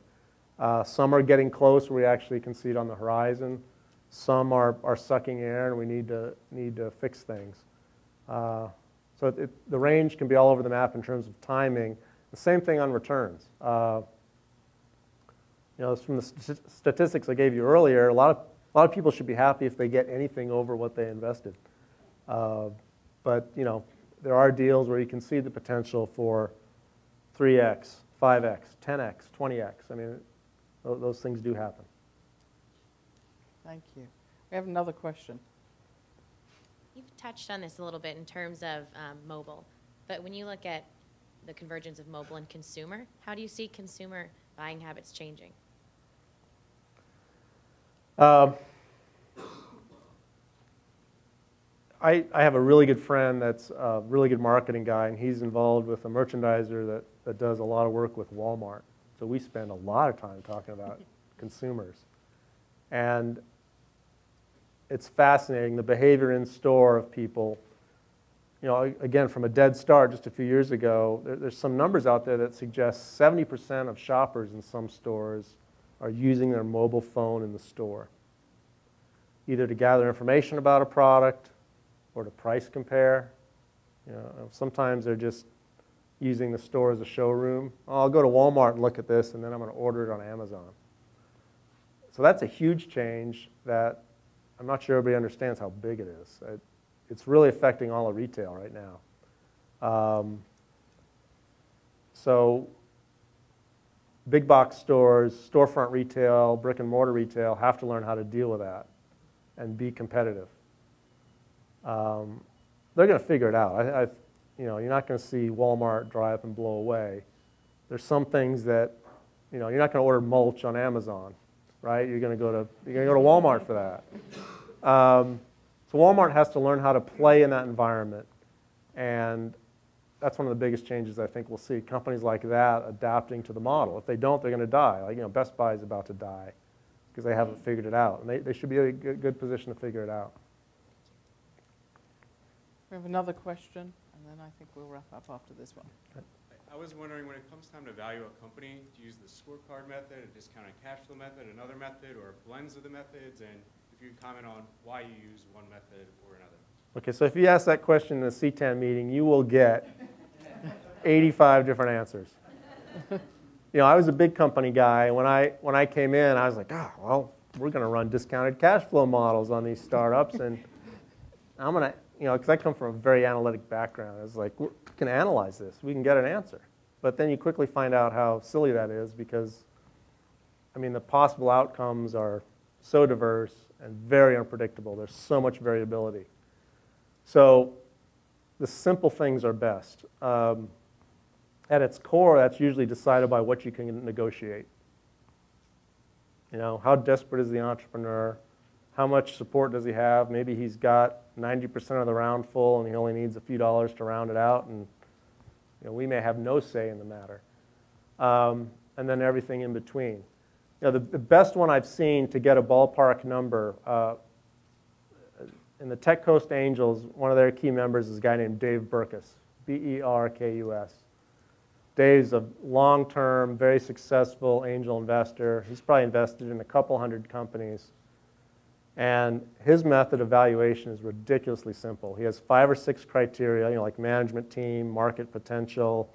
Some are getting close where we actually can see it on the horizon. Some are sucking air and we need to fix things. So the range can be all over the map in terms of timing. The same thing on returns. You know, from the statistics I gave you earlier, a lot of people should be happy if they get anything over what they invested. But you know, there are deals where you can see the potential for 3x, 5x, 10x, 20x. I mean, those things do happen. Thank you. We have another question. You've touched on this a little bit in terms of mobile, but when you look at the convergence of mobile and consumer, how do you see consumer buying habits changing? I have a really good friend that's a really good marketing guy, and he's involved with a merchandiser that does a lot of work with Walmart. So we spend a lot of time talking about consumers. And it's fascinating, the behavior in store of people. You know, again, from a dead start just a few years ago, there's some numbers out there that suggest 70% of shoppers in some stores are using their mobile phone in the store, either to gather information about a product or to price compare. You know, sometimes they're just using the store as a showroom. Oh, I'll go to Walmart and look at this, and then I'm going to order it on Amazon. So that's a huge change that I'm not sure everybody understands how big it is. It's really affecting all of retail right now. So big box stores, storefront retail, brick and mortar retail have to learn how to deal with that and be competitive. They're going to figure it out. You know, you're not going to see Walmart dry up and blow away. There's some things that, you know, you're not going to order mulch on Amazon, right? You're going to go to Walmart for that. So Walmart has to learn how to play in that environment, and that's one of the biggest changes I think we'll see. Companies like that adapting to the model. If they don't, they're going to die. Like, you know, Best Buy is about to die because they haven't figured it out, and they should be in a good position to figure it out. We have another question, and then I think we'll wrap up after this one. I was wondering, when it comes time to value a company, do you use the scorecard method, a discounted cash flow method, another method, or blends of the methods? And if you could comment on why you use one method or another. Okay, so if you ask that question in a CTAN meeting, you will get 85 different answers. You know, I was a big company guy. When I came in, I was like, oh, well, we're going to run discounted cash flow models on these startups, and I'm going to, you know, because I come from a very analytic background. I was like, we can analyze this. We can get an answer. But then you quickly find out how silly that is because, I mean, the possible outcomes are so diverse and very unpredictable. There's so much variability. So the simple things are best. At its core, that's usually decided by what you can negotiate. You know, how desperate is the entrepreneur? How much support does he have? Maybe he's got 90% of the round full and he only needs a few dollars to round it out, and we may have no say in the matter. And then everything in between. The best one I've seen to get a ballpark number, in the Tech Coast Angels, one of their key members is a guy named Dave Berkus, B-E-R-K-U-S. Dave's a long-term, very successful angel investor. He's probably invested in a couple hundred companies. And his method of valuation is ridiculously simple. He has 5 or 6 criteria, like management team, market potential,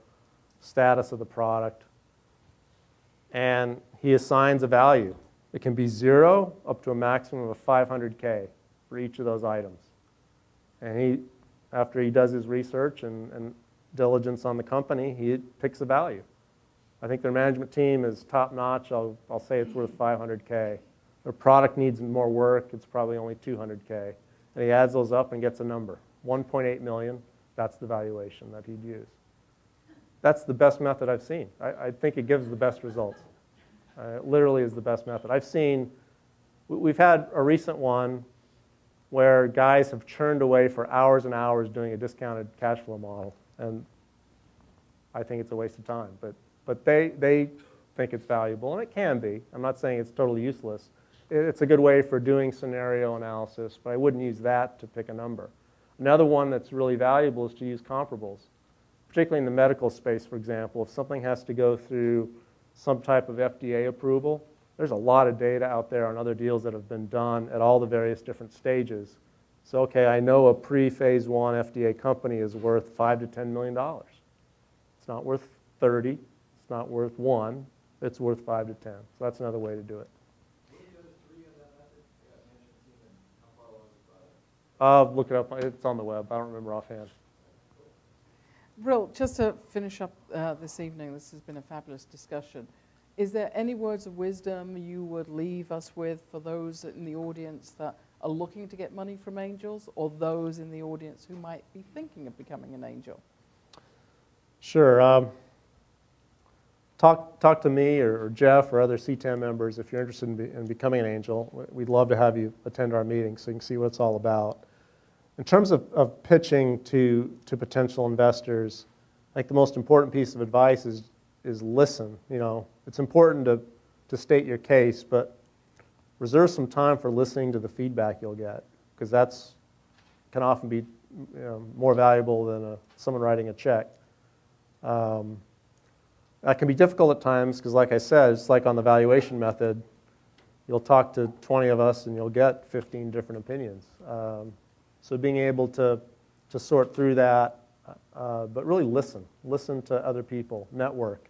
status of the product. And he assigns a value. It can be 0 up to a maximum of $500K for each of those items. And after he does his research and diligence on the company, he picks a value. I think their management team is top-notch. I'll say it's worth $500K. Their product needs more work. It's probably only $200K. And he adds those up and gets a number. $1.8 million, that's the valuation that he'd use. That's the best method I've seen. I think it gives the best results. It literally is the best method. We've had a recent one where guys have churned away for hours and hours doing a discounted cash flow model. And I think it's a waste of time. But they think it's valuable, and it can be. I'm not saying it's totally useless. It's a good way for doing scenario analysis, but I wouldn't use that to pick a number. Another one that's really valuable is to use comparables, particularly in the medical space, for example. If something has to go through some type of FDA approval, there's a lot of data out there on other deals that have been done at all the various different stages. So, okay, I know a pre-phase 1 FDA company is worth $5 to $10 million. It's not worth 30. It's not worth 1. It's worth 5 to 10. So that's another way to do it. Look it up. It's on the web. I don't remember offhand. Brill, just to finish up this evening, this has been a fabulous discussion. Is there any words of wisdom you would leave us with for those in the audience that are looking to get money from angels, or those in the audience who might be thinking of becoming an angel? Sure. Talk to me or Jeff or other C10 members if you're interested in becoming an angel. We'd love to have you attend our meeting so you can see what it's all about. In terms of pitching to potential investors, I think the most important piece of advice is listen. It's important to state your case, but reserve some time for listening to the feedback you'll get, because that's can often be more valuable than someone writing a check. That can be difficult at times because, like I said, it's like on the valuation method. You'll talk to 20 of us and you'll get 15 different opinions. So being able to sort through that, but really listen to other people, network.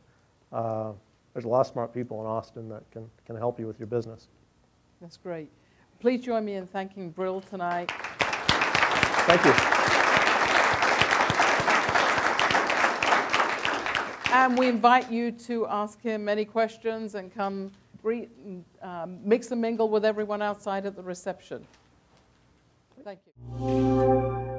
There's a lot of smart people in Austin that can help you with your business. That's great. Please join me in thanking Brill tonight. Thank you. And we invite you to ask him any questions and come mix and mingle with everyone outside at the reception. Thank you.